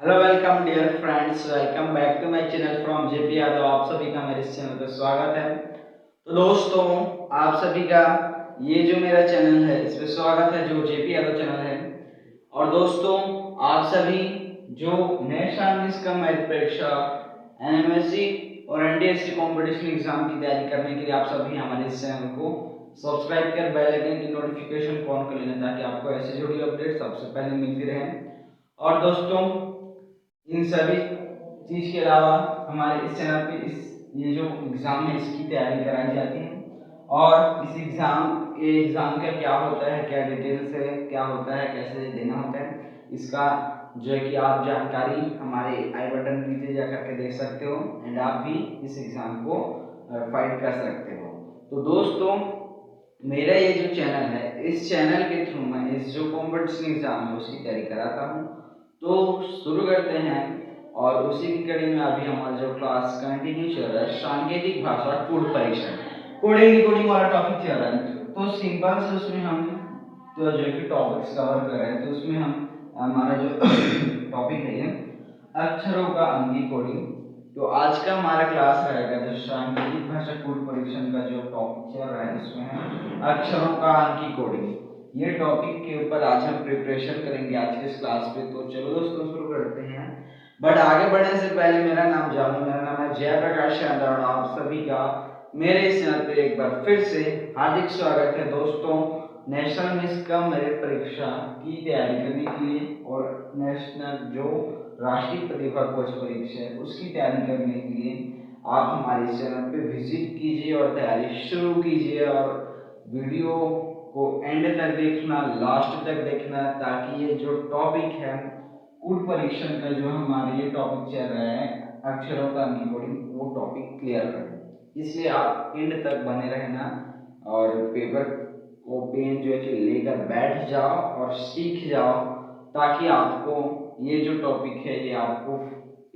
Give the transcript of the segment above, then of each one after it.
Hello welcome dear friends, welcome back to my channel from JP Yadav. आप सभी का मेरे इस चैनल पर स्वागत है। तो दोस्तों, आप सभी का ये जो मेरा चैनल है इस पे स्वागत है, जो जेपी यादव चैनल है। और दोस्तों, आप सभी जो नेशनल मिस कम मैथ परीक्षा, एनएमएससी और एनडीएससी कंपटीशन एग्जाम की तैयारी करने के लिए आप सभी हमारे इस चैनल को सब्सक्राइब कर बेल आइकन की नोटिफिकेशन ऑन कर लेना, ताकि आपको ऐसे जुड़ी अपडेट सबसे पहले मिलती रहे। और दोस्तों, इन सभी चीज के अलावा हमारे इस चैनल पे ये जो एग्जाम है इसकी तैयारी कराई जाती है। और इस एग्जाम का क्या होता है, क्या डिटेल्स है, क्या होता है, कैसे देना होता है, इसका जो है कि आप जानकारी हमारे आई बटन नीचे जा करके देख सकते हो। एंड आप भी इस एग्जाम को फाइट कर सकते हो। तो दोस्तों, मेरा ये जो चैनल है, इस चैनल के थ्रू मैं इस जो कॉम्पिटिशन एग्जाम है उसकी तैयारी कराता हूँ। तो शुरू करते हैं। और उसी की कड़ी में अभी हमारा जो क्लास कंटिन्यू चल रहा है, सांकेतिक भाषा कोड परीक्षण, कोडिंग डिकोडिंग वाला टॉपिक चल रहा है। तो सिंपल से उसमें हम तो जो कि टॉपिक्स कवर कर रहे हैं। तो उसमें हम हमारा जो टॉपिक है ये अक्षरों का अंगी कोडिंग। तो आज का हमारा क्लास रहेगा जो सांकेतिक भाषा कोड परीक्षण का जो टॉपिक चल रहा है, इसमें है अक्षरों का अंकी कोडिंग। ये टॉपिक के ऊपर आज हम प्रिपरेशन करेंगे आज के इस क्लास पे। तो चलो दोस्तों, शुरू करते हैं। बट आगे बढ़ने से पहले मेरा नाम जानो। मेरा नाम है जयप्रकाश यादव और आप सभी का मेरे इस चैनल पे एक बार फिर से हार्दिक स्वागत है। दोस्तों, नेशनल मिस कम मेरिट परीक्षा की तैयारी करने के लिए और नेशनल जो राष्ट्रीय प्रतिभा खोज परीक्षा है उसकी तैयारी करने के लिए आप हमारे इस चैनल पे विजिट कीजिए और तैयारी शुरू कीजिए। और वीडियो को एंड तक देखना, लास्ट तक देखना, ताकि ये जो टॉपिक है कोड परीक्षण का, जो हमारे ये टॉपिक चल रहा है अक्षरों का अंकी कोडिंग, वो टॉपिक क्लियर करें। इसलिए आप एंड तक बने रहना और पेपर को पेन जो है कि लेकर बैठ जाओ और सीख जाओ, ताकि आपको ये जो टॉपिक है ये आपको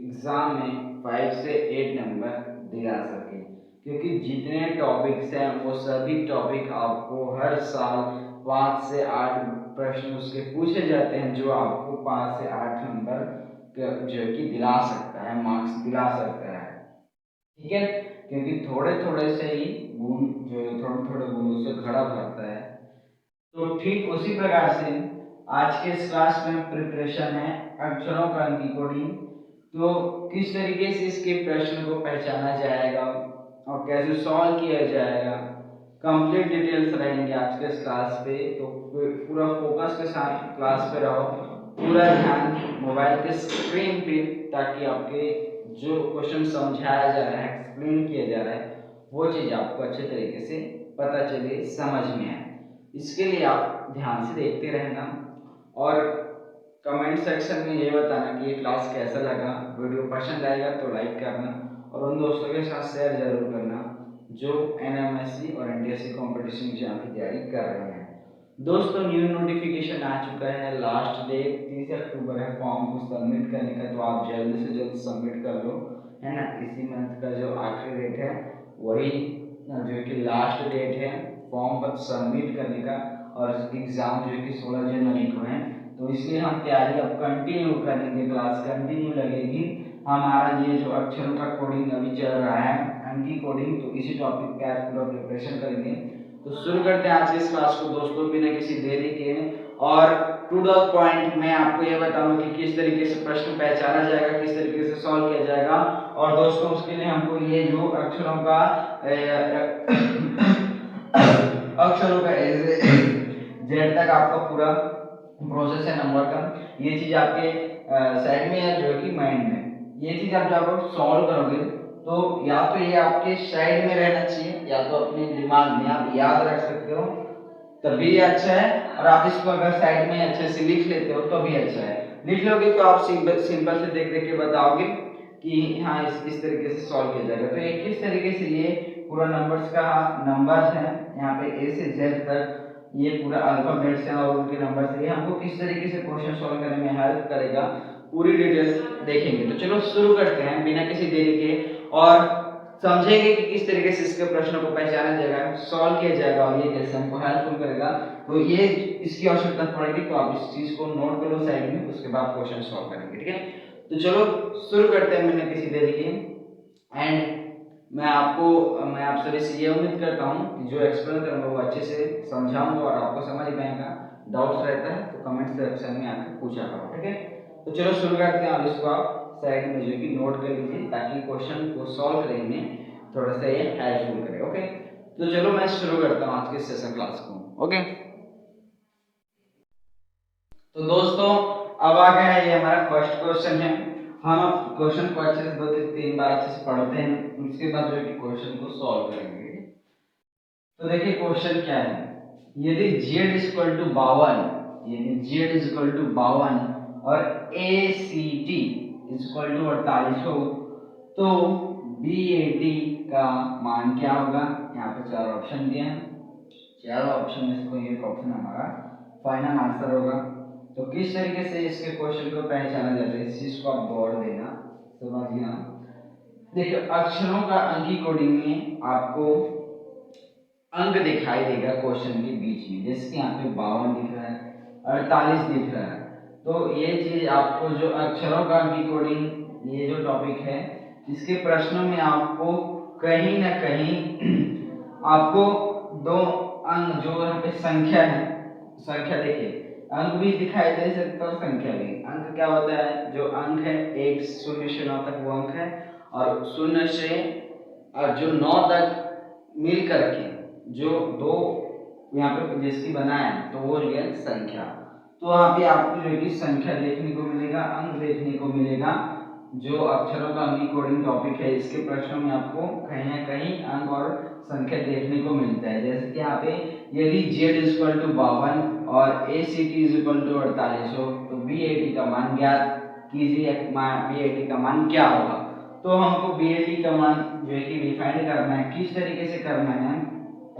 एग्जाम में 5 से 8 नंबर दिला सके। क्योंकि जितने टॉपिक्स हैं वो सभी टॉपिक आपको हर साल 5 से 8 प्रश्न उसके पूछे जाते हैं, जो आपको 5 से 8 नंबर जो कि दिला सकता है, मार्क्स दिला सकता है। ठीक है, क्योंकि थोड़े थोड़े से ही बूंद जो थोड़े थोड़े बूंदों से घड़ा भरता है। तो ठीक उसी प्रकार से आज के इस क्लास में प्रिपरेशन है अक्षरों का अंकी कोडिंग। तो किस तरीके से इसके प्रश्न को पहचाना जाएगा और कैसे सॉल्व किया जाएगा, कंप्लीट डिटेल्स रहेंगे आज के इस क्लास पे। तो पूरा फोकस के साथ क्लास पे रहो, पूरा ध्यान मोबाइल के स्क्रीन पे, ताकि आपके जो क्वेश्चन समझाया जा रहा है, एक्सप्लेन किया जा रहा है, वो चीज़ आपको अच्छे तरीके से पता चले, समझ में आए। इसके लिए आप ध्यान से देखते रहना और कमेंट सेक्शन में ये बताना कि ये क्लास कैसा लगा। वीडियो पसंद आएगा तो लाइक करना और उन दोस्तों के साथ शेयर जरूर करना जो एनएमएससी और एनडीएससी कंपटीशन एग्जाम की तैयारी कर रहे हैं। दोस्तों, न्यू नोटिफिकेशन आ चुका है। लास्ट डेट 30 अक्टूबर है फॉर्म को सबमिट करने का, तो आप जल्द से जल्द सबमिट कर लो, है ना। इसी मंथ का जो आखिरी डेट है वही जो कि लास्ट डेट है फॉर्म पर सबमिट करने का। और एग्जाम जो कि 16 जनवरी को है। तो इसलिए हम तैयारी अब कंटिन्यू करेंगे, क्लास कंटिन्यू लगेगी। हमारा ये जो अक्षरों का कोडिंग अभी चल रहा है, अंकी कोडिंग, तो इसी टॉपिक पे आज पूरा प्रिपरेशन करेंगे। तो शुरू करते हैं आज की इस क्लास को दोस्तों, बिना किसी देरी के। और टू द पॉइंट मैं आपको ये बताऊंगा कि किस तरीके से प्रश्न पहचाना जाएगा, किस तरीके से सॉल्व किया जाएगा। और दोस्तों, उसके लिए हमको ये जो अक्षरों का अक्षरों का जेड तक आपका पूरा प्रोसेस है नंबर का, ये चीज आपके साइड में है जो कि माइंड में। ये चीज आप जब आप सॉल्व करोगे तो या तो ये आपके साइड में रहना चाहिए, या तो अपने दिमाग में आप याद रख सकते हो तभी अच्छा है। और आप इसको अगर साइड में अच्छे से लिख लेते हो तो भी अच्छा है। लिख लोगे तो आप सिंपल से देख देख के बताओगे कि हाँ इस तरीके से सॉल्व किया जाएगा। तो ये किस तरीके से ये पूरा नंबर्स का नंबर्स है यहाँ पे ए से जेड तक, ये पूरा अल्फाबेट्स हैं और उनके नंबर्स है, ये हमको किस तरीके से क्वेश्चन सॉल्व करने में हेल्प करेगा, पूरी डिटेल्स देखेंगे। तो चलो शुरू करते हैं बिना किसी देरी के, और समझेंगे कि किस तरीके से इसके प्रश्नों को पहचाना जाएगा, सॉल्व किया जाएगा और ये कैसे हमको हेल्पफुल करेगा। तो ये इसकी आवश्यकता पड़ेगी, तो आप इस चीज को नोट करो साइड में, उसके बाद क्वेश्चन सॉल्व करेंगे। ठीक है, तो चलो शुरू करते हैं बिना किसी देरी के। एंड मैं आप सभी से ये उम्मीद करता हूँ कि जो एक्सप्लेन करूँगा वो अच्छे से समझाऊंगा और आपको समझ में आएगा। डाउट्स रहता है तो कमेंट सेक्शन में आकर पूछा करो, ठीक है। तो चलो शुरू करते हैं। और इसको आप साइड में जो कि नोट कर लीजिए ताकि क्वेश्चन को सॉल्व करने में थोड़ा सा ये हेल्पफुल करे, ओके। तो चलो मैं शुरू करता हूँ आज के सेशन क्लास को, ओके। तो दोस्तों अब आ गया है ये हमारा फर्स्ट क्वेश्चन है। हम अब क्वेश्चन को अच्छे से 2 से 3 बार अच्छे से पढ़ते हैं, उसके बाद जो है कि क्वेश्चन को सॉल्व करेंगे। तो देखिए क्वेश्चन क्या है। यदि z इक्वल टू 52, यदि z इक्वल टू 52 और ACT इक्वल टू 48 हो तो BAT का मान क्या होगा। यहाँ पे 4 ऑप्शन दिए हैं, चारों ऑप्शन में से कोई एक ऑप्शन हमारा फाइनल आंसर होगा। तो किस तरीके से इसके क्वेश्चन को पहचाना जाता है इस चीज को आप गौर देना, समझिए। देखिए अक्षरों का अंकी कोडिंग में आपको अंक दिखाई देगा क्वेश्चन के बीच में, जैसे कि यहाँ पे 52 दिख रहा है, 48 दिख रहा है। तो ये चीज आपको जो अक्षरों का अंकी कोडिंग ये जो टॉपिक है इसके प्रश्नों में आपको कहीं ना कहीं आपको दो अंक जो यहाँ पे संख्या है, संख्या देखिए अंक भी दिखाई दे सकता है और संख्या भी। अंक क्या होता है, जो अंक है 1 0 से 9 तक वो अंक है, और 0 से जो 9 तक मिल करके जो दो यहाँ पे जिसकी बना है तो वो रियल संख्या। तो वहाँ पे आपको जो कि संख्या देखने को मिलेगा, अंक देखने को मिलेगा। जो अक्षरों का अंकी कोडिंग टॉपिक है इसके प्रश्नों में आपको कहीं ना कहीं अंक और संख्या देखने को मिलता है। जैसे कि यहाँ पे यदि z इक्वल टू 52 और ACT इक्वल टू 48 हो तो BAT का मान ज्ञात कीजिए, BAT का मान क्या होगा। तो हमको BAT का मान जो है कि डिफाइन करना है। किस तरीके से करना है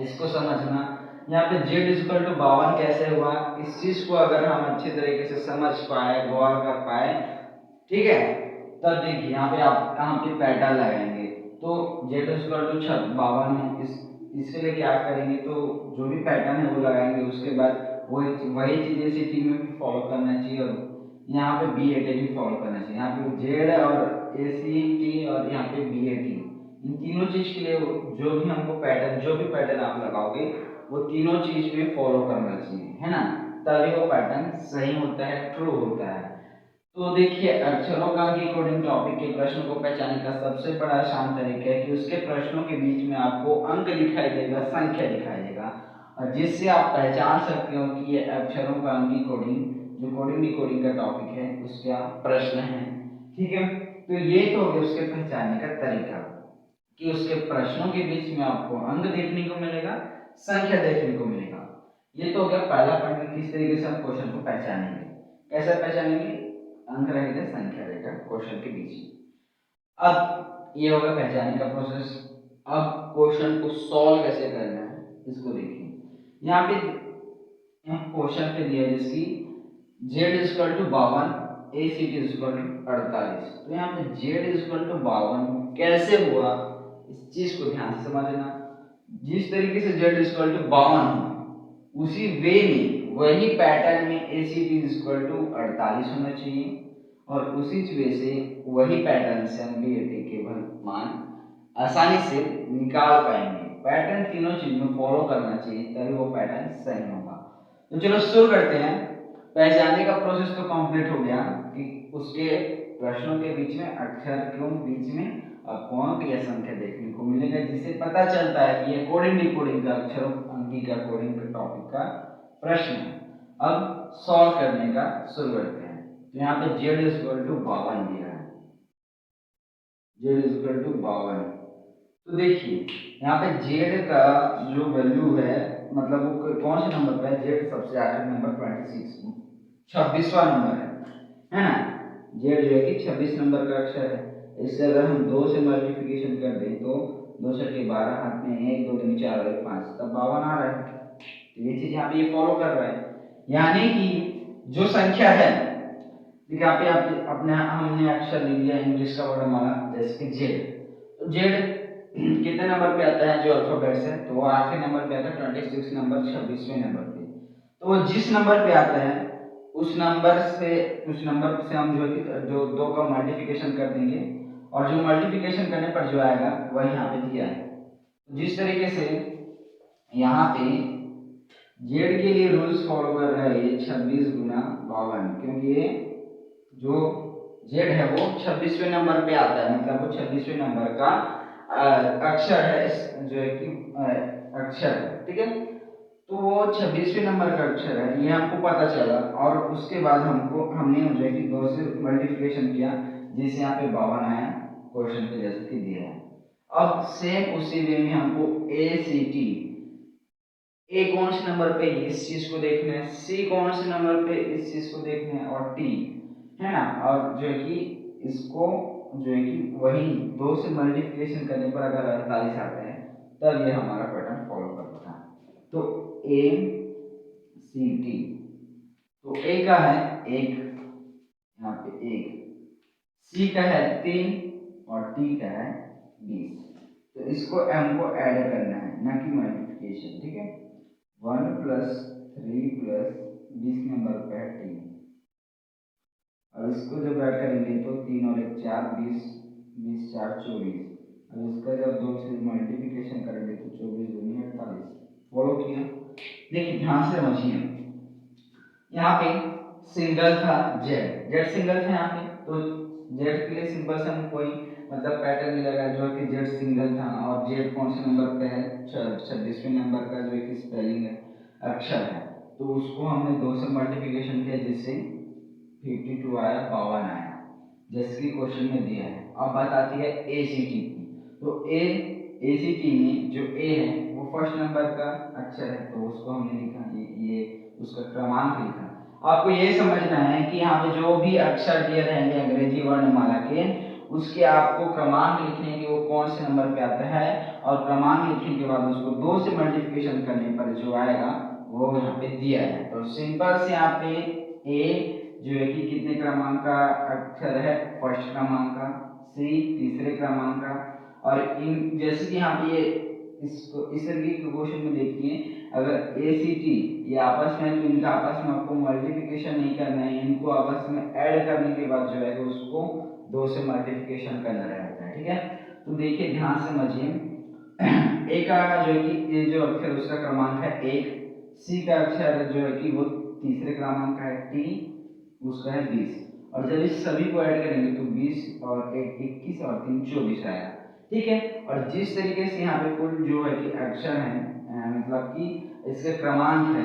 इसको समझना। यहाँ पे z इक्वल टू 52 कैसे हुआ, इस चीज को अगर हम अच्छे तरीके से समझ पाए, गौर कर पाए, ठीक है, तब देखिए यहाँ पे आप कहाँ पे पैटर्न लगाएंगे। तो z इक्वल टू 52 है, इसके लिए क्या करेंगे, तो जो भी पैटर्न है वो लगाएंगे। उसके बाद वही चीजें सिटी में भी फॉलो करना चाहिए और यहाँ पे BAT भी फॉलो करना चाहिए। यहाँ पे z और ACT और यहाँ पे BAT, इन तीनों चीज के लिए जो भी हमको पैटर्न, जो भी पैटर्न आप लगाओगे वो तीनों चीज में फॉलो करना चाहिए, है ना, तभी वो पैटर्न सही होता है, ट्रू होता है। तो देखिए अक्षरों का अंकी कोडिंग टॉपिक के प्रश्न को पहचानने का सबसे बड़ा आसान तरीका है कि उसके प्रश्नों के बीच में आपको अंक दिखाई देगा, संख्या दिखाई देगा, और जिससे आप पहचान सकते हो कि ये अक्षरों का अंकी कोडिंग जो कोडिंग डिकोडिंग का टॉपिक है उसका प्रश्न है, ठीक है। तो ये तो हो गया उसके पहचानने का तरीका कि उसके प्रश्नों के बीच में आपको अंक देखने को मिलेगा, संख्या देखने को मिलेगा। ये तो हो गया पहला पॉइंट, किस तरीके से हम क्वेश्चन को पहचानेंगे। कैसे पहचानेंगे, अंक रहेगा, संख्या रहेगा क्वेश्चन के बीच में। अब ये होगा पहचानने का प्रोसेस। अब क्वेश्चन को सॉल्व कैसे करना है इसको देखिए। यहाँ पे क्वेश्चन पे दिया जिसकी z equal to 52, ACT equal to 48। तो यहाँ पे z इक्वल टू 52 कैसे हुआ इस चीज को ध्यान से समझना। जिस तरीके से z इक्वल टू 52 उसी वे में वही पैटर्न में ACT इक्वल टू 48 होना चाहिए, और उसी वे से वही पैटर्न से हम BAT के मान आसानी से निकाल पाएंगे। पैटर्न तीनों चीज में फॉलो करना चाहिए तभी वो पैटर्न सही होगा। तो चलो शुरू करते हैं। पहचानने का प्रोसेस तो कंप्लीट हो गया कि उसके प्रश्नों के बीच में अक्षर क्यों बीच में कौन या संख्या देखने को मिलेगा, जिससे पता चलता है कि ये कोडिंग डिकोडिंग का अक्षरों अंकी का कोडिंग का टॉपिक का प्रश्न है। अब सॉल्व करने का शुरू करते हैं। तो यहाँ पे z इक्वल टू 52 दिया है, z इक्वल टू 52। तो देखिए यहाँ पे z का जो वैल्यू है, मतलब वो कौन से नंबर पे है, z सबसे आखिरी नंबर 26वां नंबर है ना। z जो है कि 26 नंबर का अक्षर है। इससे अगर हम 2 से मल्टीप्लिकेशन कर दें तो 2 से 12, हाथ में 1 2 3 4 और 5, तब 52 आ रहा है। तो ये चीज यहाँ पे ये फॉलो कर रहा है, यानी कि जो संख्या है, देखिए यहाँ पे आप अपने हमने अक्षर ले लिया इंग्लिश का वर्णमाला जैसे कि z। तो z कितने नंबर पे आता है जो अल्फाबेट है, तो वो आखिरी नंबर पे आता है 26 नंबर, 26वें नंबर पे। तो वो जिस नंबर पे आता है उस नंबर से हम जो है कि जो दो का मल्टीप्लिकेशन कर देंगे और जो मल्टीप्लिकेशन करने पर जो आएगा वह यहाँ पे दिया है। जिस तरीके से यहाँ पे जेड के लिए रूल्स फॉलो कर रहा है ये 26 गुना 52, क्योंकि ये जो जेड है वो 26वें नंबर पे आता है, मतलब वो 26वें नंबर का अक्षर है, जो है कि अक्षर है, ठीक है। तो वो 26वें नंबर का अक्षर है, ये हमको पता चला और उसके बाद हमने जो है कि 2 से मल्टीप्लिकेशन किया, जिससे यहाँ पे 52 आया क्वेश्चन पे जैसे कि दिया है। अब सेम उसी वे में हमको ए सी टी, ए कौन से नंबर पे इस चीज को देखना है, सी कौन से नंबर पे इस चीज को देखना है और टी, है ना। और जो है कि इसको जो है कि वही 2 से मल्टीप्लिकेशन करने पर अगर 48 आता है तब ये हमारा पैटर्न फॉलो करता है। तो ए सी टी, तो ए का है 1, यहाँ पे 1, सी का है 3 और टी का है 20। तो इसको एम को ऐड करना है, ना कि मल्टीप्लिकेशन, ठीक है। 1 + 3 + 20 नंबर पे है 3। अब इसको जब ऐड करेंगे तो 3 और 1 4, 20, 20 4 24। अब इसका जब 2 से मल्टीप्लिकेशन करेंगे तो 24 दूनी 48। फॉलो किया, देखिए ध्यान से समझिए। यहाँ पे सिंगल था जेड, जेड सिंगल था यहाँ पे, तो जेड के लिए सिंपल से हम कोई मतलब पैटर्न नहीं लगा, जो कि जेड सिंगल था और जेड कौन से नंबर पे है 26वें नंबर का जो कि स्पेलिंग है अक्षर है, तो उसको हमने 2 से मल्टीप्लिकेशन किया जिससे 52 आया, 52 आया, जैसे कि क्वेश्चन में दिया है। अब बात आती है ए सी टी की, तो ए सी टी में जो ए है वो फर्स्ट नंबर का अक्षर है, तो उसको हमने लिखा ये उसका क्रमांक लिखा। आपको ये समझना है कि यहाँ पे जो भी अक्षर दिए रहेंगे अंग्रेजी वर्णमाला के, उसके आपको क्रमांक लिखने के वो कौन से नंबर पे आता है, और क्रमांक लिखने के बाद उसको 2 से मल्टीप्लिकेशन करने पर जो आएगा वो यहाँ पे दिया है। तो सिंपल से यहाँ पे ए जो है कि कितने क्रमांक का अक्षर है, फर्स्ट क्रमांक का, सी तीसरे क्रमांक का, और इन जैसे कि यहाँ पे ये इसको इस तरीके के क्वेश्चन में देखिए, अगर ए सी टी ये आपस में, तो इनका आपस में आपको मल्टीप्लिकेशन नहीं करना है, इनको आपस में ऐड करने के बाद जो है तो उसको 2 से मल्टीप्लिकेशन करना रहता है, ठीक है। तो देखिए ध्यान से समझिए, ए का जो है कि ये जो अक्षर उसका क्रमांक है 1, सी का अक्षर जो है कि वो तीसरे क्रमांक का है, टी उसका है 20, और जब इस सभी को ऐड करेंगे तो 20 और 1 21 और 3 24 आया, ठीक है। और जिस तरीके से यहाँ पे कुल जो है कि अक्षर है, मतलब कि इसके क्रमांक है,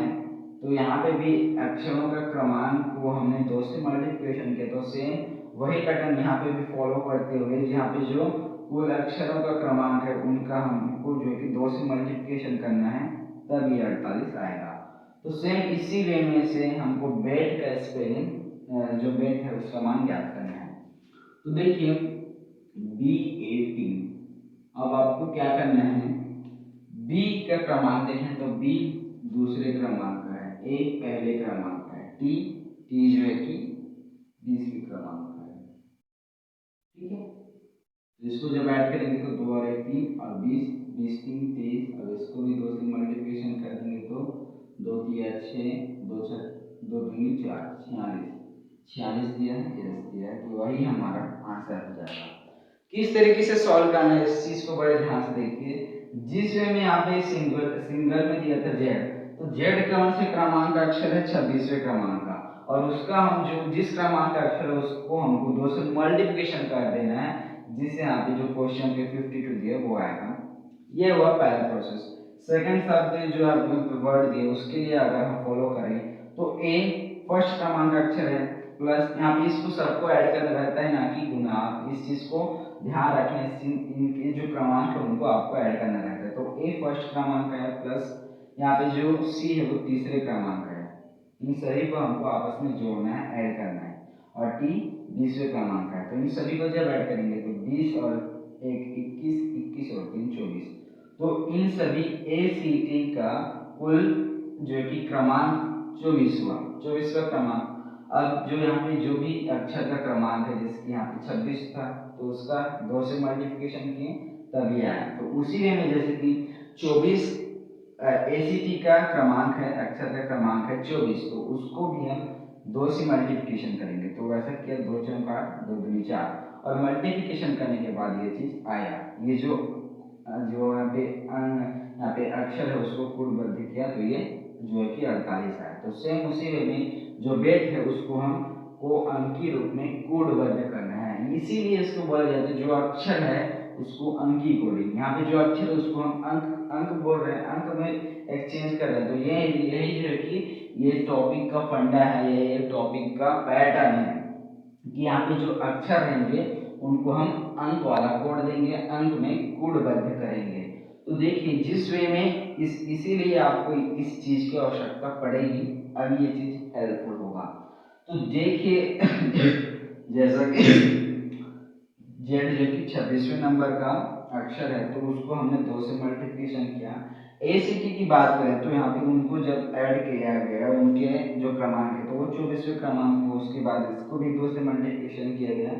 तो यहाँ पे भी अक्षरों का क्रमांक को हमने 2 से मल्टीप्लिकेशन किया, तो सेम वही पैटर्न यहाँ पे भी फॉलो करते हुए यहाँ पे जो कुल अक्षरों का क्रमांक है उनका हमको जो है कि 2 से मल्टीप्लिकेशन करना है, तब ये 48 आएगा। तो सेम इसी वे में से हमको बेट का स्पेलिंग, जो बेट है उसका मान ज्ञात करना है। तो देखिए BAT, अब आपको क्या करना है, बी का क्रमांक देखें तो बी दूसरे क्रमांक का है, ए पहले क्रमांक का है, टी टी जो है कि 20वें क्रमांक का है, ठीक है। तो इसको जब ऐड करेंगे तो 2 और 1 3 और 20, 20 3 23, अब इसको भी 2 से मल्टीप्लिकेशन कर देंगे तो 2 3 6, 2 6 2 दूनी 4, 46, 46 दिया है, यस दिया है, तो वही हमारा आंसर हो जाएगा। किस तरीके से सॉल्व करना है इस चीज को बड़े ध्यान से देखिए। जिस वे में यहाँ पे सिंगल में दिया था जेड, तो जेड कौन से क्रमांक का अक्षर है, 26वें क्रमांक का, और उसका हम जो जिस क्रमांक का अक्षर है उसको हमको 2 से मल्टीप्लिकेशन कर देना है, जिससे यहाँ पे जो क्वेश्चन पे 52 दिया वो आएगा। ये हुआ पहला प्रोसेस। सेकंड शब्द जो आपको वर्ड दिए उसके लिए अगर हम फॉलो करें तो ए फर्स्ट क्रमांक का अक्षर है, प्लस यहाँ पे इसको सबको ऐड करना रहता है, ना कि गुना। आप इस चीज को ध्यान रखें, इनके जो क्रमांक है उनको आपको ऐड करना रहता है। तो ए फर्स्ट क्रमांक का है, प्लस यहाँ पे जो सी है वो तीसरे क्रमांक का है, इन सभी को हमको आपस में जोड़ना है, ऐड करना है, और टी 20वें क्रमांक का है। तो इन सभी को जब ऐड करेंगे तो 20 और 1 21, 21 और 3 24, तो इन सभी ए सी टी का कुल जो कि क्रमांक 24 हुआ, 24वां क्रमांक। अब जो यहाँ पे जो भी अक्षर का क्रमांक है, जैसे कि यहाँ पे 26 था तो उसका 2 से मल्टीप्लिकेशन किए तभी आया। तो उसी वे में जैसे कि 24 ACT का क्रमांक है, अक्षर का क्रमांक है 24, तो उसको भी हम 2 से मल्टीप्लिकेशन करेंगे। तो वैसा किया, 2 चौका 8, 2 दूनी 4, और मल्टीप्लिकेशन करने के बाद ये चीज आया। ये जो यहाँ पे अक्षर है उसको कूटबद्ध किया तो ये जो है कि 48 आया। तो सेम उसी वे में जो बेट है उसको हम को अंकी रूप में कूटबद्ध करना है, इसीलिए इसको बोला जाता है जो अक्षर है उसको अंकी कोडिंग। यहाँ पे जो अक्षर है उसको हम अंक बोल रहे हैं, अंक में एक्सचेंज कर रहे हैं। तो ये यही है कि ये टॉपिक का फंडा है, ये टॉपिक का पैटर्न है कि यहाँ पे जो अक्षर रहेंगे उनको हम अंक वाला कोड देंगे, अंक में कूटबद्ध करेंगे। तो देखिए जिस वे में इसीलिए आपको इस चीज की आवश्यकता पड़ेगी, अब ये चीज हेल्पफुल होगा। तो देखिए जैसा कि जेड जो कि 26वें नंबर का अक्षर है तो उसको हमने 2 से मल्टीप्लिकेशन किया। ए सी टी की बात करें तो यहाँ पे उनको जब ऐड किया गया उनके जो क्रमांक है तो वो 24वें क्रमांक है, उसके बाद इसको भी 2 से मल्टीप्लिकेशन किया गया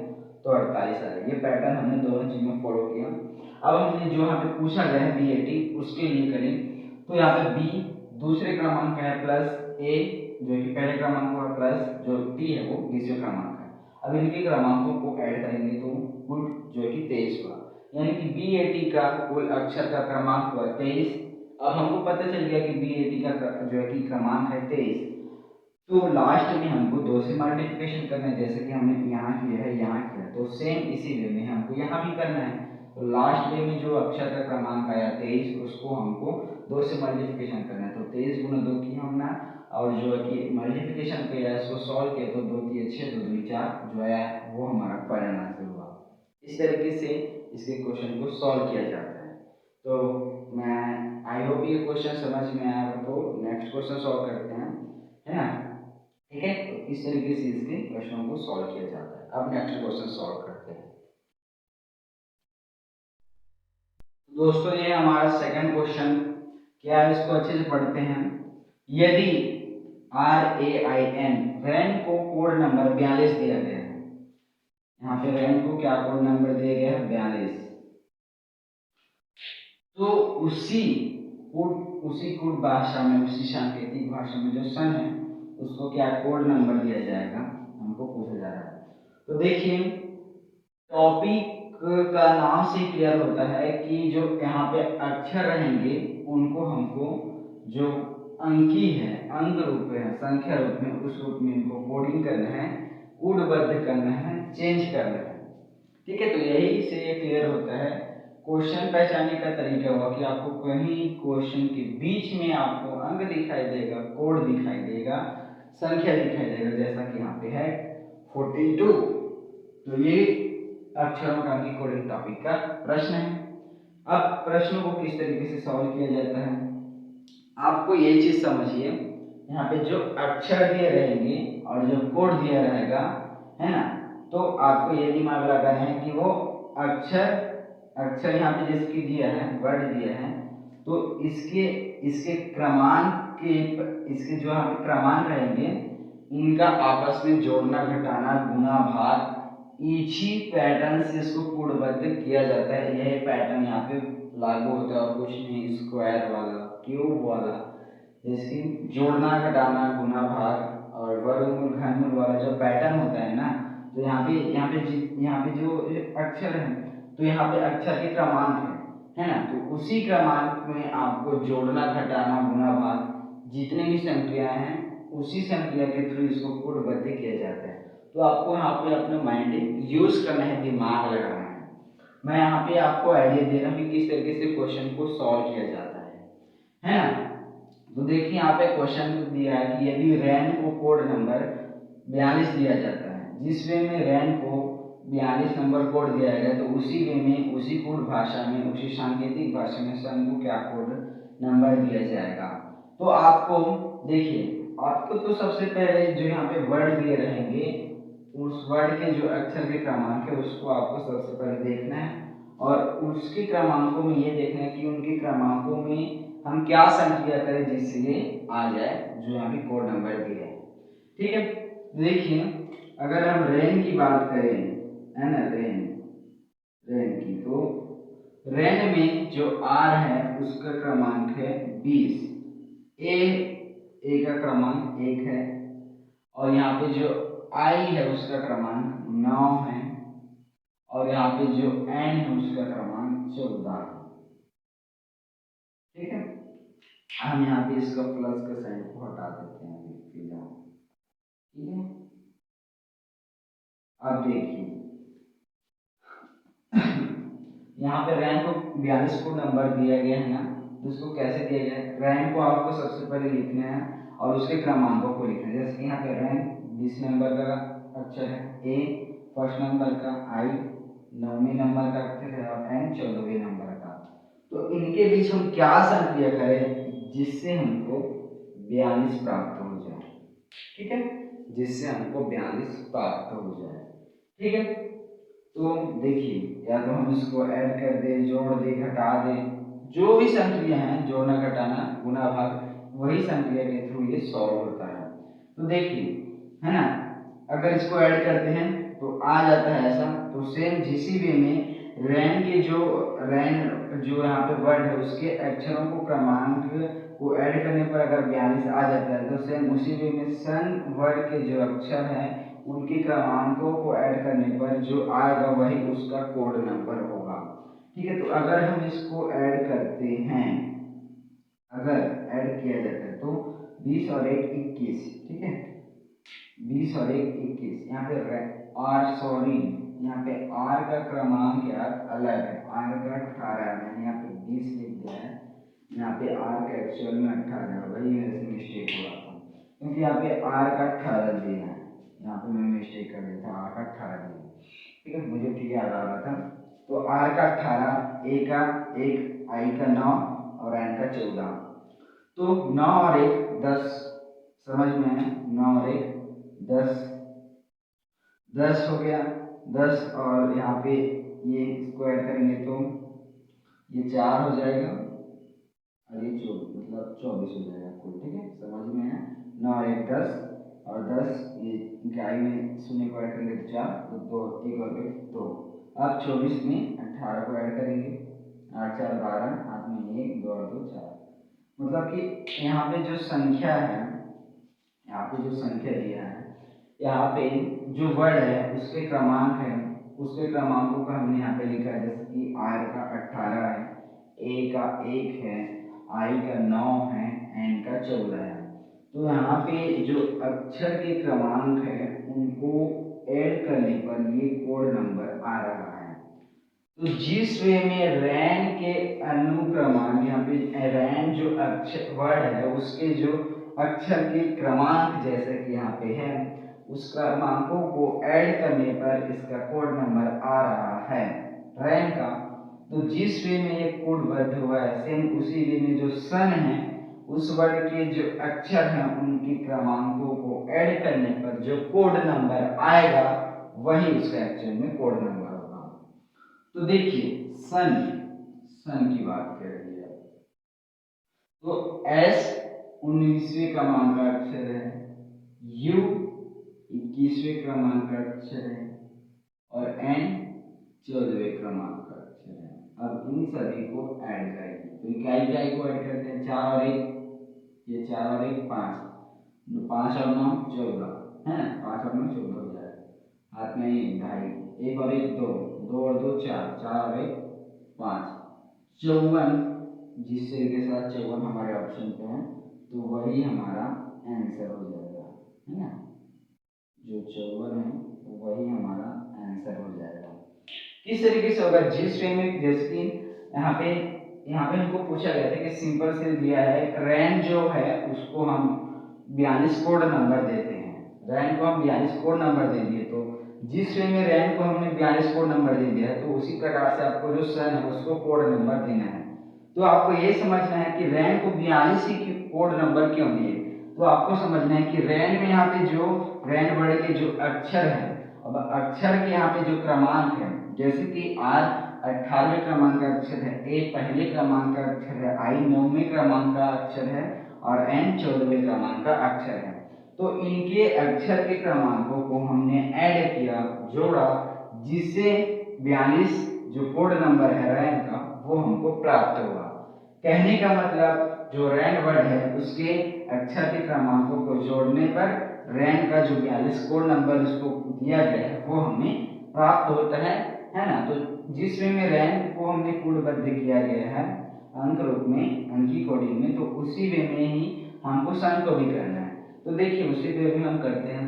तो 48 आया। ये पैटर्न हमने दोनों चीज में फॉलो किया। अब हमने जो यहाँ पे पूछा गया है बी ए टी उसके लिए करें तो यहाँ पे बी दूसरे क्रमांक है प्लस ए जो कि पहले क्रमांक हुआ प्लस जो टी है वो 20वें क्रमांक है। अब इनके क्रमांकों को ऐड करेंगे तो कुल जो कि 23 हुआ, यानी कि बी ए टी का कुल अक्षर का क्रमांक हुआ 23। अब हमको पता चल गया कि बी ए टी का जो है कि क्रमांक है 23। तो लास्ट में हमको 2 से मल्टीप्लिकेशन करना है, जैसे कि हमने यहाँ किया है यहाँ किया, तो सेम इसी वे में हमको यहाँ भी करना है। तो लास्ट वे में जो अक्षर का क्रमांक आया 23 उसको हमको 2 से मल्टीप्लिकेशन करना है। तो 23 गुना 2 किया हमने, और जो है कि मल्टीप्लिकेशन किया है उसको सॉल्व किया तो 2 3 6 2 2 4 जो है वो हमारा फाइनल आंसर हुआ। इस तरीके से इसके क्वेश्चन को सॉल्व किया जाता है। तो मैं आई होप ये क्वेश्चन समझ में आया हो। तो नेक्स्ट क्वेश्चन सॉल्व करते हैं, है ना, ठीक है। तो इस तरीके से इसके प्रश्नों को सॉल्व किया जाता है। अब नेक्स्ट क्वेश्चन सॉल्व करते हैं। दोस्तों ये हमारा सेकंड क्वेश्चन क्या है, इसको अच्छे से पढ़ते हैं। यदि RAIN रैन को कोड नंबर 42 दिया गया है, यहाँ पे रैन को क्या कोड नंबर दिया गया है 42, तो उसी कोड भाषा में, उसी सांकेतिक भाषा में जो सन है उसको क्या कोड नंबर दिया जाएगा, हमको पूछा जा रहा है। तो देखिए टॉपिक का नाम से क्लियर होता है कि जो यहाँ पे अक्षर रहेंगे उनको हमको जो अंकी है, अंक रूप है, संख्या रूप में, उस रूप में इनको कोडिंग करना है, कूटबद्ध करना है, चेंज करना है, ठीक है। तो यही से क्लियर होता है। क्वेश्चन पहचानने का तरीका हुआ कि आपको कहीं क्वेश्चन के बीच में आपको अंक दिखाई देगा, कोड दिखाई देगा, संख्या दिखाई देगा, जैसा कि यहाँ पे है 42। तो ये अक्षरों का अंकी कोडिंग टॉपिक का प्रश्न है। अब प्रश्नों को किस तरीके से सॉल्व किया जाता है, आपको ये चीज समझिए। यहाँ पे जो अक्षर दिए रहेंगे और जो कोड दिया रहेगा, है ना, तो आपको ये दिमाग लगाना है कि वो अक्षर यहाँ पे जिसकी दिया है, वर्ड दिया है, तो इसके क्रमांक के, इसके जो यहाँ पे क्रमांक रहेंगे इनका आपस में जोड़ना, घटाना, गुना, भाग, इसी पैटर्न से इसको कूटबद्ध किया जाता है। यह पैटर्न यहाँ पे लागू होता है और कुछ नहीं, स्क्वायर वाला, क्यूब वाला, जैसे जोड़ना, घटाना, गुना, भाग और वर्गमूल, घनमूल वाला जो पैटर्न होता है ना, तो यहाँ पे जो अक्षर है तो यहाँ पे अक्षर के क्रमांक है ना, तो उसी क्रमांक में आपको जोड़ना, घटाना, गुना, भाग जितने भी संख्याएं हैं उसी संख्या के थ्रू इसको कूटबद्ध किया जाता है। तो आपको यहाँ पे अपना माइंड यूज करना है, दिमाग लगाना है। मैं यहाँ पे आपको आइडिया दे रहा हूँ कि किस तरीके से क्वेश्चन को सॉल्व किया जाता है ना। तो देखिए यहाँ पे क्वेश्चन दिया है कि यदि रैन को कोड नंबर 42 दिया जाता है, जिस वे में रैन को 42 नंबर कोड दिया गया, तो उसी वे में, उसी कोड भाषा में, उसी सांकेतिक भाषा में सन को क्या कोड नंबर दिया जाएगा। तो आपको देखिए, आपको तो सबसे पहले जो यहाँ पे वर्ड दिए रहेंगे उस वर्ड के जो अक्षर के क्रमांक है उसको आपको सबसे पहले देखना है, और उसके क्रमांकों में ये देखना है कि उनके क्रमांकों में हम क्या संख्या करें जिससे ये आ जाए जो यहाँ पे कोड नंबर दिया है, ठीक है। देखिए अगर हम रेन की बात करें, है ना, रेन की, तो रेन में जो आर है उसका क्रमांक है 20, ए का क्रमांक 1 है, और यहाँ पे जो आई है उसका क्रमांक 9 है, और यहाँ पे जो एन है उसका क्रमांक 14 है। ठीक है, हम यहाँ पे इसका प्लस का साइन को हटा देते हैं फिलहाल। ठीक है, अब देखिए यहाँ पे रैंक को 42 को नंबर दिया गया है ना, तो उसको कैसे दिया गया है? रैंक को आपको सबसे पहले लिखना है और उसके क्रमांकों को लिखना है। जैसे यहाँ पे रैंक 20 नंबर का अक्षर है, ए फर्स्ट नंबर का, आई 9वें नंबर का अक्षर है, और एन 14वें नंबर का। तो इनके बीच हम क्या संक्रिया करें जिससे हमको 42 प्राप्त हो जाए। ठीक है, जिससे हमको 42 प्राप्त हो जाए। ठीक है, तो देखिए या तो हम इसको ऐड कर दे, जोड़ दे, घटा दे, जो भी संक्रिया है, जोड़ना घटाना गुना भाग, वही संक्रिया के थ्रू ये सॉल्व होता है। तो देखिए है ना, अगर इसको ऐड करते हैं तो आ जाता है ऐसा। तो सेम जिसी वे में रैन के जो यहाँ पे वर्ड है उसके अक्षरों को क्रमांक को ऐड करने पर अगर 42 आ जाता है, तो सेम उसी वे में सन वर्ड के जो अक्षर हैं उनके क्रमांकों को ऐड करने पर जो आएगा वही उसका कोड नंबर होगा। ठीक है, तो अगर हम इसको ऐड करते हैं, अगर ऐड किया जाता है तो 20 और 1 21। ठीक है, 20 और 1 21। यहाँ पे यहाँ पे आर का क्रमांक यार अलग है, आर का 18 है, मैंने यहाँ पे 20 लिख दिया है, यहाँ पे आर का एक्चुअल में 18 है, वही मेरे से मिस्टेक हुआ था क्योंकि यहाँ पे आर का 18 दिया है, यहाँ पे मैं मिस्टेक कर दिया था, आर का 18 दिया। ठीक है, मुझे ठीक याद आ रहा था। तो आर का 18, ए का 1, आई का 9 और एन का 14। तो 9 और 1 10, समझ में है, 9 और 1 10, 10 हो गया। 10 और यहाँ पे ये इसको ऐड करेंगे तो ये 4 हो जाएगा और ये 24 हो जाएगा कुल। ठीक है, समझ में है, 9 और 1 10 और 10 ये इकाई में शून्य को ऐड करेंगे तो 4, तो 2 1 और 1 2। अब 24 में 18 को ऐड करेंगे, 8 4 12, हाथ में 1 2 और 2 4। मतलब कि यहाँ पे जो संख्या है, यहाँ पे जो संख्या दिया है, यहाँ पे जो वर्ड है उसके क्रमांक है, उसके क्रमांकों का हमने यहाँ पे लिखा है। जैसे कि आर का 18 है, ए का 1 है, आई का 9 है, एन का 14 है। तो यहाँ पे जो अक्षर के क्रमांक है उनको ऐड करने पर ये कोड नंबर आ रहा है। तो जिस वे में रैन के अनुक्रमांक, यहाँ पे रैन जो अक्षर वर्ड है उसके जो अक्षर के क्रमांक जैसे कि यहाँ पे है, उस क्रमांकों को ऐड करने पर इसका कोड नंबर आ रहा है रैन का। तो जिस वे में ये कोडबद्ध हुआ है, सेम उसी वे में जो सन है उस वर्ड के जो अक्षर हैं उनके क्रमांकों को ऐड करने पर जो कोड नंबर आएगा वही उसका एक्चुअल में कोड नंबर होगा। तो देखिए सन की बात कर रही है, तो एस 19वें क्रमांक का अक्षर है, यू 21वें क्रमांक का अक्षर है और एन 14वें क्रमांक का अक्षर है। अब इन सभी को ऐड करेंगे, तो इकाई को ऐड करते हैं। 4 और 1 ये 4 और 1 5, 5 और 9 14 है, 5 और 9 14 हो जाएगा, हाथ में 1 ढाई, 1 और 1 2, 2 और 2 4, 4 और 1 5, 54। जिस तरीके से 54 हमारे ऑप्शन पे है तो वही हमारा आंसर हो जाएगा, है ना, जो 54 है वही हमारा आंसर हो जाएगा। किस तरीके से होगा, जिस वे में, जैसे कि यहाँ पे हमको पूछा गया था कि सिंपल से दिया है रैन जो है उसको हम 42 कोड नंबर देते हैं, रैन को हम 42 कोड नंबर दे दिए। तो जिस वे में रैन को हमने 42 कोड नंबर दे दिया है तो उसी प्रकार से आपको जो सन है उसको कोड नंबर देना है। तो आपको ये समझना है कि रैन को 42 ही कोड नंबर क्यों दिए। तो आपको समझना है कि रैन में यहाँ पे जो रैन वर्ड के जो अक्षर है, अब अक्षर के यहाँ पे जो क्रमांक है, जैसे कि आर 18वें क्रमांक का अक्षर है, ए पहले क्रमांक का अक्षर है, आई 9वें क्रमांक का अक्षर है और एन 14वें क्रमांक का अक्षर है। तो इनके अक्षर के क्रमांकों को हमने ऐड किया, जोड़ा, जिससे 42 जो कोड नंबर है रैन का वो हमको प्राप्त हुआ। कहने का मतलब जो रैन वर्ड है उसके अक्षर के क्रमांकों को जोड़ने पर रैन का जो 42 कोड नंबर इसको दिया गया है वो हमें प्राप्त होता है ना। तो जिस वे में रैन को हमने कोडबद्ध किया गया है अंक रूप में, अंकी कोडिंग में, तो उसी वे में ही हमको सन को भी करना है। तो देखिए उसी वे में हम करते हैं।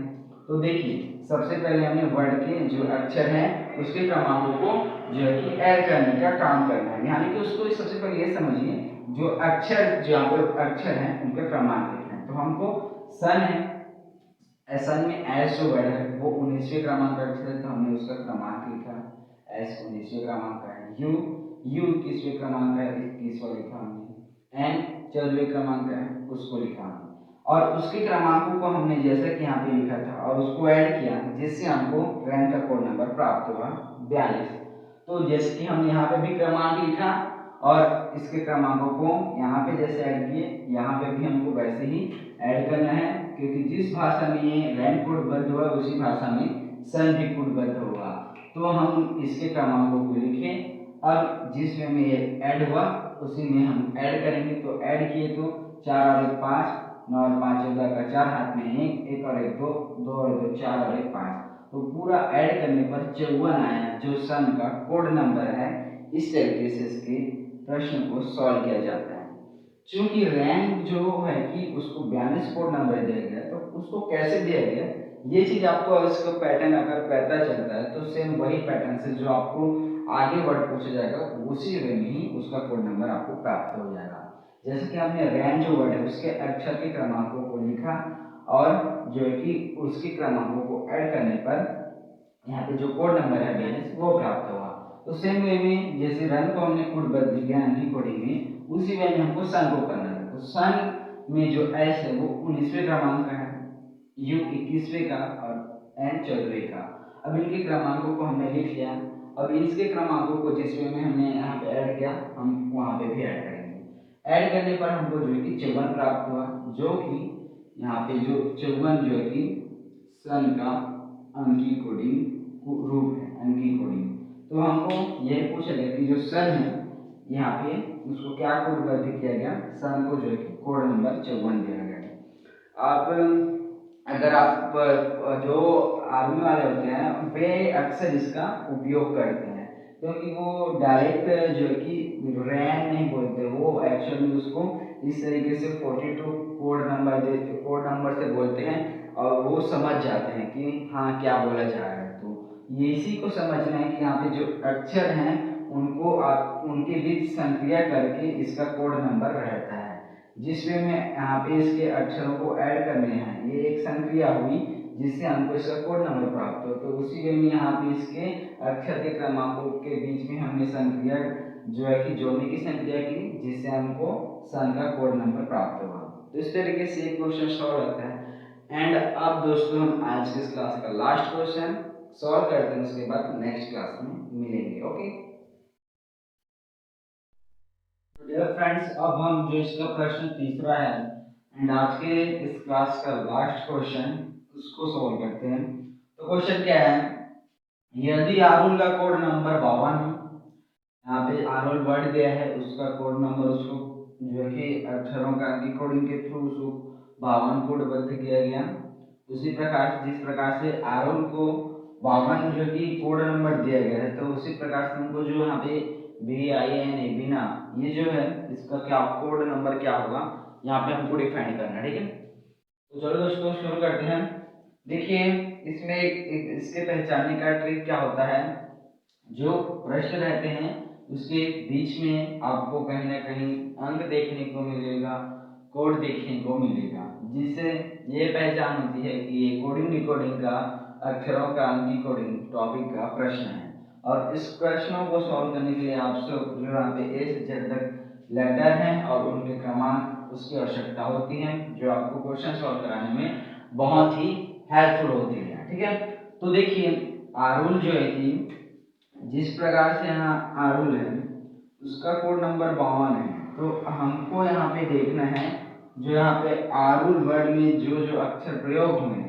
तो देखिए सबसे पहले हमने वर्ड के जो अक्षर हैं उसके क्रमांकों को जो है कि ऐड करने का काम करना है। यानी कि उसको सबसे पहले ये समझिए, जो अक्षर जो यहाँ पर अक्षर हैं उनका क्रमांक लिखना है। तो हमको सन है, सन में एस जो वर्ड है वो 19वें क्रमांक का अक्षर है, तो हमने उसका क्रमांक लिखा, एस 19वें क्रमांक का है। यू 21वें क्रमांक का है, 21वां लिखा हमने। एन 14वें क्रमांक का है, उसको लिखा हमने। और उसके क्रमांकों को हमने जैसा कि यहाँ पे लिखा था और उसको ऐड किया, जिससे हमको रैंक का कोड नंबर प्राप्त हुआ 42। तो जैसे कि हमने यहाँ पे भी क्रमांक लिखा और इसके क्रमांकों को यहाँ पे जैसे ऐड किए, यहाँ पे भी हमको वैसे ही ऐड करना है, क्योंकि जिस भाषा में ये रैंक कोडबद्ध हुआ उसी भाषा में सन भी कोडबद्ध होगा। तो हम इसके क्रमांकों को लिखें। अब जिस वे में ये ऐड हुआ उसी में हम ऐड करेंगे। तो ऐड किए तो 4 और 1 5, 9 और 5 14 का 4, हाथ में 1, 1 और 1 2, 2 और 2 4 और 1 5। तो पूरा ऐड करने पर 54 आया, जो सन का कोड नंबर है। इस तरीके से इसके प्रश्न को सॉल्व किया जाता है। चूंकि रैंक जो है कि उसको 42 कोड नंबर दिया गया, तो उसको कैसे दिया गया ये चीज आपको इसका पैटर्न अगर पता चलता है तो सेम वही पैटर्न से जो आपको आगे वर्ड पूछा जाएगा उसी वे में ही उसका कोड नंबर आपको प्राप्त हो जाएगा। जैसे कि हमने रैन जो वर्ड है उसके अक्षर के क्रमांकों को लिखा और जो है कि उसके क्रमांकों को ऐड करने पर यहाँ पे जो कोड नंबर है 42 वो प्राप्त हुआ। तो सेम वे में जैसे रन को हमने कोडबद्ध किया अंकी कोडिंग में, उसी वे में हमको सन को करना है। तो सन में जो एस है वो 19वें क्रमांक का है, यू 21वें का और एन 14वें का। अब इनके क्रमांकों को हमने लिख लिया। अब इसके क्रमांकों को जिस वे में हमने यहाँ पे ऐड किया हम वहाँ पे भी ऐड करेंगे। ऐड करने पर हमको जो है कि 54 प्राप्त हुआ, जो कि यहाँ पे जो 54 जो है कि सन का अंकी कोडिंग रूप है, अंकी कोडिंग। तो हमको यह पूछा गया कि जो सन है यहाँ पे उसको क्या कोडबद्ध किया गया, सन को जो है कि कोड नंबर 54 दिया गया। अब अगर आप जो आर्मी वाले होते हैं वे अक्सर इसका उपयोग करते हैं, क्योंकि वो डायरेक्ट जो है कि रैन नहीं बोलते, वो एक्चुअली उसको इस तरीके से 42 कोड नंबर से बोलते हैं और वो समझ जाते हैं कि हाँ क्या बोला जा रहा है। तो ये इसी को समझना है कि यहाँ पे जो अक्षर हैं उनको आप उनके बीच संक्रिया करके इसका कोड नंबर रहता है। जिस वे में यहाँ पे इसके अक्षरों को ऐड करने हैं, ये एक संक्रिया हुई जिससे हमको इसका कोड नंबर प्राप्त हो। तो उसी वे में यहाँ पे इसके अक्षर के क्रमांकों के बीच में हमने संक्रिया जो है कि जोड़ने की संक्रिया की, जिससे हमको सन का कोड नंबर प्राप्त हुआ। तो इस तरीके से एक क्वेश्चन सॉल्व होता है। एंड अब दोस्तों हम आज के इस क्लास का लास्ट क्वेश्चन सॉल्व करते हैं, उसके बाद नेक्स्ट क्लास में मिलेंगे। ओके डियर फ्रेंड्स, अब हम जो इसका प्रश्न तीसरा है एंड आज के इस क्लास का लास्ट क्वेश्चन उसको सॉल्व करते हैं। तो क्वेश्चन क्या है, यदि आरुल का कोड नंबर 52 है, यहाँ पे आरुल वर्ड दिया है उसका कोड नंबर उसको जो है कि अक्षरों का अंकी कोडिंग के थ्रू उसको 52 कोडबद्ध किया गया। उसी प्रकार से जिस प्रकार से आरुल को 52 जो कि कोड नंबर दिया गया है, तो उसी प्रकार से हमको जो यहाँ पे BINA बिना, ये जो है इसका क्या कोड नंबर क्या होगा यहाँ पे हमको डिफाइन करना है। ठीक है, तो चलो दोस्तों शुरू करते हैं। देखिए इसमें इसके पहचानने का ट्रिक क्या होता है, जो प्रश्न रहते हैं उसके बीच में आपको कहीं ना कहीं अंक देखने को मिलेगा, कोड देखने को मिलेगा, जिससे ये पहचान होती है कि ये कोडिंग डिकोडिंग का अक्षरों का अंकी कोडिंग टॉपिक का प्रश्न है। और इस प्रश्नों को सॉल्व करने के लिए आपसे जो यहाँ पे ए से जेड तक लेटर हैं और उनके क्रमांक उसकी आवश्यकता होती है, जो आपको क्वेश्चन सॉल्व कराने में बहुत ही हेल्पफुल होती है। ठीक है, तो देखिए आरुल जो है कि जिस प्रकार से यहाँ आरुल है उसका कोड नंबर 52 है। तो हमको यहाँ पे देखना है जो यहाँ पे आरुल वर्ड में जो जो अक्षर प्रयोग हुए हैं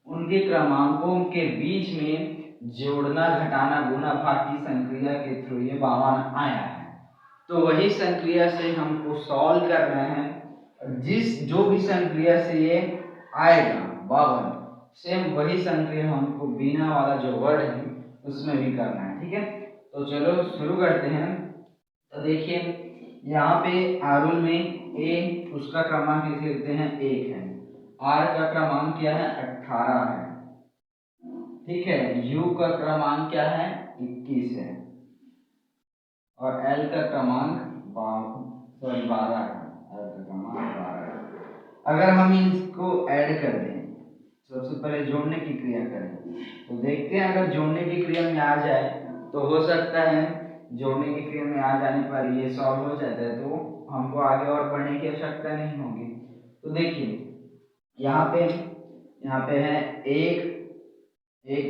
उनके क्रमांकों के बीच में जोड़ना घटाना गुणा भाग की संक्रिया के थ्रू ये 52 आया है। तो वही संक्रिया से हमको सॉल्व करना है। जिस जो भी संक्रिया से ये आएगा 52। सेम वही संक्रिया हमको बिना वाला जो वर्ड है उसमें भी करना है। ठीक है, तो चलो शुरू करते हैं। तो देखिए यहाँ पे आरुल में ए उसका क्रमांक लिख लेते हैं 1 है, आर का क्रमांक क्या है 18 है, ठीक है, यू का क्रमांक क्या है 21 है और एल का क्रमांक 12 है। एल का क्रमांक 12 है। अगर हम इसको ऐड कर दें, सबसे पहले जोड़ने की क्रिया करें, तो देखते हैं अगर जोड़ने की क्रिया में आ जाए तो हो सकता है जोड़ने की क्रिया में आ जाने पर ये सॉल्व हो जाता है, तो हमको आगे और बढ़ने की आवश्यकता नहीं होगी। तो देखिए यहाँ पे है एक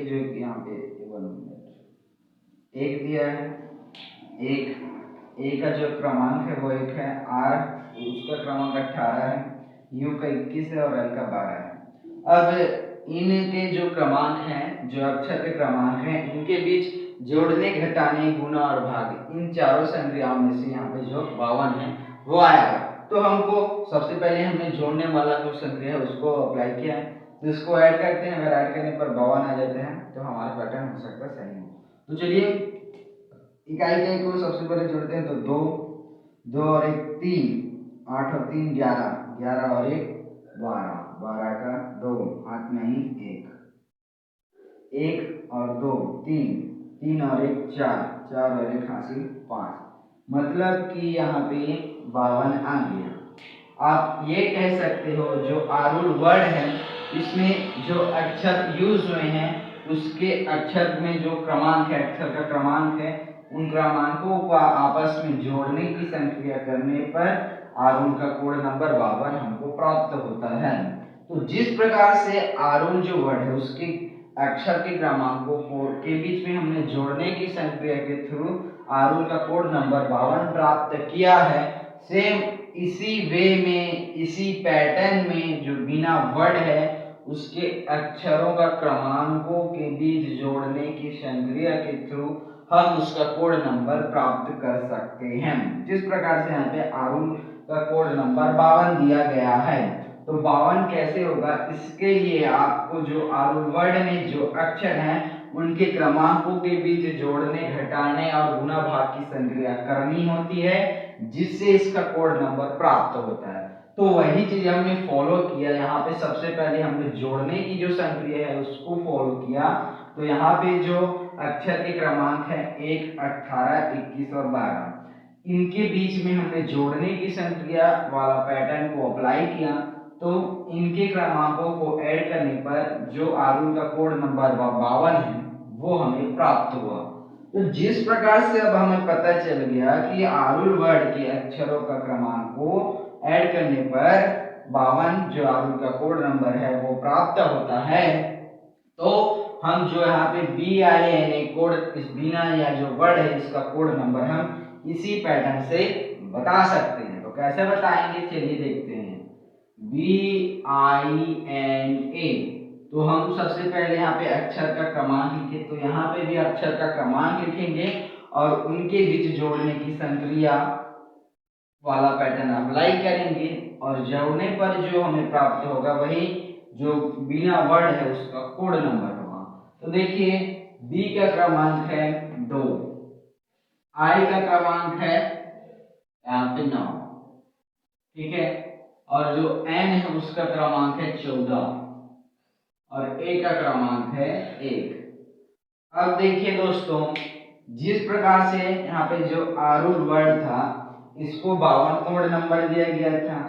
जो यहाँ पे एक दिया है, एक का जो क्रमांक है वो 1 है, आर उसका क्रमांक 18 है, यू का 21 है और एल का 12 है। अब इनके जो क्रमांक हैं, जो अक्षर के क्रमांक हैं, इनके बीच जोड़ने घटाने गुणा और भाग इन चारों संक्रियाओं में से यहाँ पे जो 52 है वो आएगा। तो हमको सबसे पहले हमने जोड़ने वाला जो संक्रिया है उसको अप्लाई किया है, तो इसको ऐड करते हैं। अगर ऐड करने पर 52 आ जाते हैं तो हमारा पैटर्न हो सकता है सही हो। तो चलिए इकाई को सबसे पहले जोड़ते हैं, तो 2 और 1 3, 8 और 3 11, 11 और 1 12, 12 का 2 हाथ में ही 1 और 2 3, 3 और 1 4, 4 और 1 हासिल 5, मतलब कि यहाँ पे 52 आ गया। आप ये कह सकते हो जो आरुल वर्ड है इसमें जो अक्षर यूज हुए हैं उसके अक्षर में जो क्रमांक है, अक्षर का क्रमांक है, उन क्रमांकों को आपस में जोड़ने की संक्रिया करने पर आरुल का कोड नंबर 52 हमको प्राप्त होता है। तो जिस प्रकार से आरुल जो वर्ड है उसके अक्षर के क्रमांकों के बीच में हमने जोड़ने की संक्रिया के थ्रू आरुल का कोड नंबर 52 प्राप्त किया है, सेम इसी वे में, इसी पैटर्न में जो बिना वर्ड है उसके अक्षरों का क्रमांकों के बीच जोड़ने की संक्रिया के थ्रू हम उसका कोड नंबर प्राप्त कर सकते हैं। जिस प्रकार से यहाँ पे आरुल का कोड नंबर 52 दिया गया है, तो 52 कैसे होगा, इसके लिए आपको जो आरुल वर्ड में जो अक्षर हैं उनके क्रमांकों के बीच जोड़ने, घटाने और गुणा भाग की संक्रिया करनी होती है, जिससे इसका कोड नंबर प्राप्त होता है। तो वही चीज हमने फॉलो किया। यहाँ पे सबसे पहले हमने जोड़ने की जो संक्रिया है उसको फॉलो किया। तो यहाँ पे जो अक्षर के क्रमांक है 1, 18, 21 और 12, इनके बीच में हमने जोड़ने की संक्रिया वाला पैटर्न को अप्लाई किया, तो इनके क्रमांकों को ऐड करने पर जो आरुल का कोड नंबर 52 है वो हमें प्राप्त हुआ। तो जिस प्रकार से अब हमें पता चल गया कि आरुल वर्ड के अक्षरों का क्रमांक को ऐड करने पर 52 जो आरुल का कोड नंबर है वो प्राप्त होता है, तो हम जो यहाँ पे BINA कोड, इस बिना या जो वर्ड है इसका कोड नंबर हम इसी पैटर्न से बता सकते हैं। तो कैसे बताएंगे चलिए देखते हैं। BINA, तो हम सबसे पहले यहाँ पे अक्षर का क्रमांक लिखे, तो यहाँ पे भी अक्षर का क्रमांक लिखेंगे और उनके बीच जोड़ने की संक्रिया वाला पैटर्न अप्लाई करेंगे और जोड़ने पर जो हमें प्राप्त होगा वही जो बिना वर्ड है उसका कोड नंबर होगा। तो देखिए B का क्रमांक है 2, I का क्रमांक है यहाँ पे 9, ठीक है, और जो N है उसका क्रमांक है 14 और A का क्रमांक है 1। अब देखिए दोस्तों, जिस प्रकार से यहाँ पे जो आरुल वर्ड था इसको 52 कोड नंबर दिया गया था,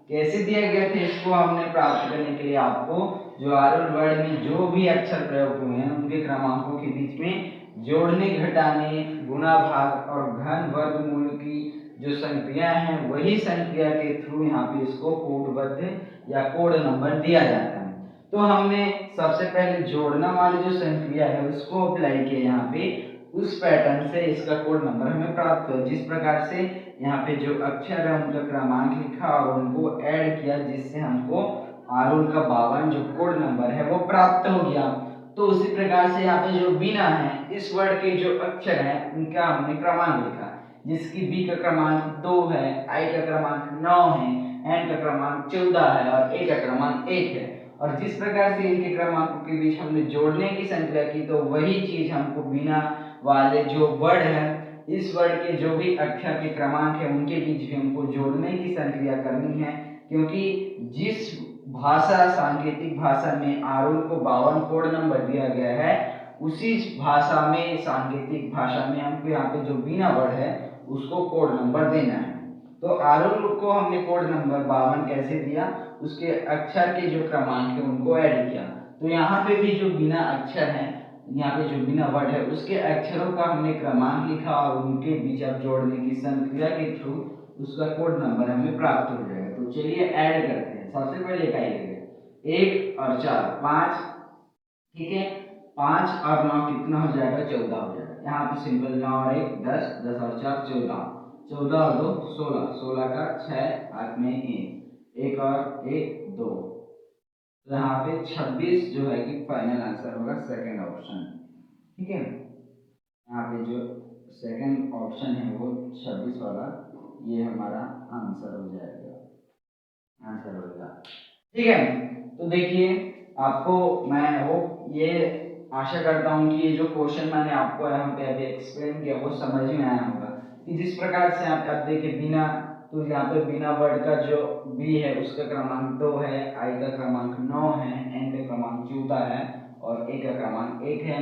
कैसे दिया गया था इसको हमने प्राप्त करने के लिए आपको जो आरुल वर्ड में जो भी अक्षर प्रयोग हुए हैं उनके क्रमांकों के बीच में जोड़ने, घटाने, गुणा, भाग और घन, वर्गमूल की जो संक्रिया है वही संक्रिया के थ्रू यहाँ पे इसको कोडबद्ध या कोड नंबर दिया जाता है। तो हमने सबसे पहले जोड़ना वाली जो संक्रिया है उसको अप्लाई किया यहाँ पे, उस पैटर्न से इसका कोड नंबर हमें प्राप्त हुआ। जिस प्रकार से यहाँ पे जो अक्षर है उनका क्रमांक लिखा और उनको ऐड किया, जिससे हमको आरुल का 52 जो कोड नंबर है वो प्राप्त हो गया। तो उसी प्रकार से यहाँ पे जो बिना है इस वर्ड के जो अक्षर है उनका हमने क्रमांक लिखा, जिसकी B का क्रमांक 2 है, I का क्रमांक 9 है, N का क्रमांक 14 है और A का क्रमांक 1 है। और जिस प्रकार से इनके क्रमांकों के बीच हमने जोड़ने की संक्रिया की, तो वही चीज हमको बिना वाले जो वर्ड है, इस वर्ड के जो भी अक्षर के क्रमांक है उनके बीच भी हमको जोड़ने की संक्रिया करनी है। क्योंकि जिस भाषा सांकेतिक भाषा में आरोह को 52 कोड नंबर दिया गया है, उसी भाषा में सांकेतिक भाषा में हमको यहाँ पे जो बिना वर्ड है उसको कोड नंबर देना है। तो आरोह को हमने कोड नंबर 52 कैसे दिया, उसके अक्षर के जो क्रमांक है उनको ऐड किया। तो यहाँ पे भी जो बिना अक्षर है, यहाँ पे जो बिना वर्ड है उसके अक्षरों का हमने क्रमांक लिखा और उनके बीच अब जोड़ने की संक्रिया के थ्रू उसका कोड नंबर हमें प्राप्त हो जाएगा। तो चलिए ऐड करते हैं। सबसे पहले इकाई लेंगे 1 और 4 5, ठीक है। 5 और 9 कितना हो जाएगा, 14 हो जाएगा। यहाँ पे सिंपल 9 और 1 10, 10 और 4 14, 14 और 2 16, 16 का 6 8 में 1 और 1 2। तो यहाँ पे 26 जो है कि फाइनल आंसर होगा सेकंड ऑप्शन, ठीक है। यहाँ पे जो सेकंड ऑप्शन है वो 26 वाला, ये हमारा आंसर हो जाएगा, आंसर होगा, ठीक है। तो देखिए आपको मैं वो ये आशा करता हूँ कि ये जो क्वेश्चन मैंने आपको यहाँ पे अभी एक्सप्लेन किया वो समझ में आया होगा कि जिस प्रकार से आप देखिए बिना, तो यहाँ पे बिना वर्ड का जो बी है उसका क्रमांक 2 है, आई का क्रमांक 9 है, एन का क्रमांक 14 है और ए का क्रमांक 1 है।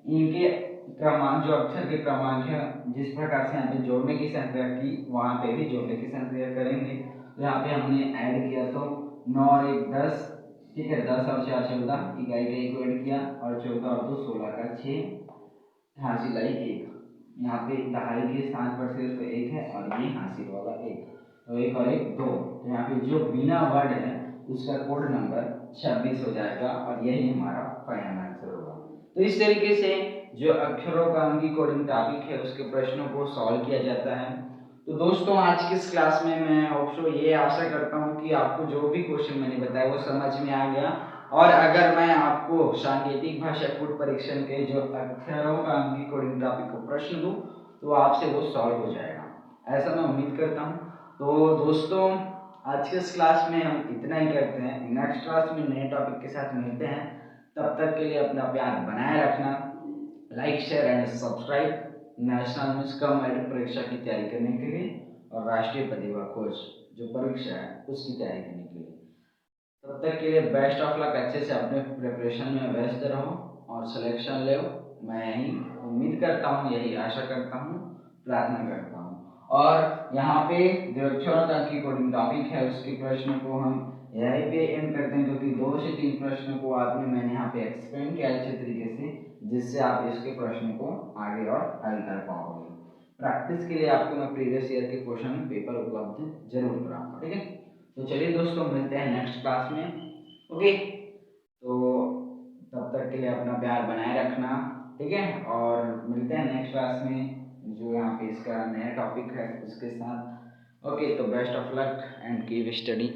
इनके क्रमांक जो अक्षर के क्रमांक है, जिस प्रकार से यहाँ पे जोड़ने की संक्रिया की वहाँ पे भी जोड़ने की संक्रिया करेंगे। तो यहाँ पे हमने ऐड किया तो 9 और 1 10, ठीक है, 10 और 4 14, इकाई का 1 ऐड किया और 14 और 2 16 का 6, हासिल लाई 1। यहाँ पे दहाई के स्थान पर सिर्फ 1 है और ये हासिल वाला 1, तो 1 और 1 2। तो यहाँ पे जो बिना वर्ड है उसका कोड नंबर 26 हो जाएगा और यही हमारा फाइनल आंसर होगा। तो इस तरीके से जो अक्षरों का अंकी कोडिंग टॉपिक है उसके प्रश्नों को सॉल्व किया जाता है। तो दोस्तों आज की इस क्लास में मैं ऑप्शो ये आशा करता हूँ कि आपको जो भी क्वेश्चन मैंने बताया वो समझ में आ गया, और अगर मैं आपको सांकेतिक भाषा कूट परीक्षण के जो अक्षरों का अंकी कोडिंग टॉपिक को प्रश्न दूं तो आपसे वो सॉल्व हो जाएगा, ऐसा मैं उम्मीद करता हूँ। तो दोस्तों आज के इस क्लास में हम इतना ही करते हैं, नेक्स्ट क्लास में नए टॉपिक के साथ मिलते हैं। तब तक के लिए अपना प्यार बनाए रखना, like share and subscribe national मिस कम एड परीक्षा की तैयारी करने के लिए और राष्ट्रीय प्रतिभा खोज जो परीक्षा है उसकी तैयारी करने के लिए। तब तक के लिए बेस्ट ऑफ लक, अच्छे से अपने प्रिपरेशन में व्यस्त रहो और सिलेक्शन ले। मैं यही उम्मीद करता हूँ, यही आशा करता हूँ, प्रार्थना करता हूँ। और यहाँ पे जो अक्षरों का की कोडिंग टॉपिक है उसके प्रश्न को हम यहीं पे एंड करते हैं, क्योंकि 2 से 3 प्रश्नों को आपने मैंने यहाँ पे एक्सप्लेन किया अच्छे तरीके से, जिससे आप इसके प्रश्न को आगे और हल कर पाओगे। प्रैक्टिस के लिए आपको मैं प्रीवियस ईयर के क्वेश्चन पेपर उपलब्ध जरूर कराऊंगा, ठीक है। तो चलिए दोस्तों मिलते हैं नेक्स्ट क्लास में, ओके। तो तब तक के लिए अपना प्यार बनाए रखना, ठीक है, और मिलते हैं नेक्स्ट क्लास में जो यहाँ पे इसका नया टॉपिक है उसके साथ। ओके, तो best of luck and keep study.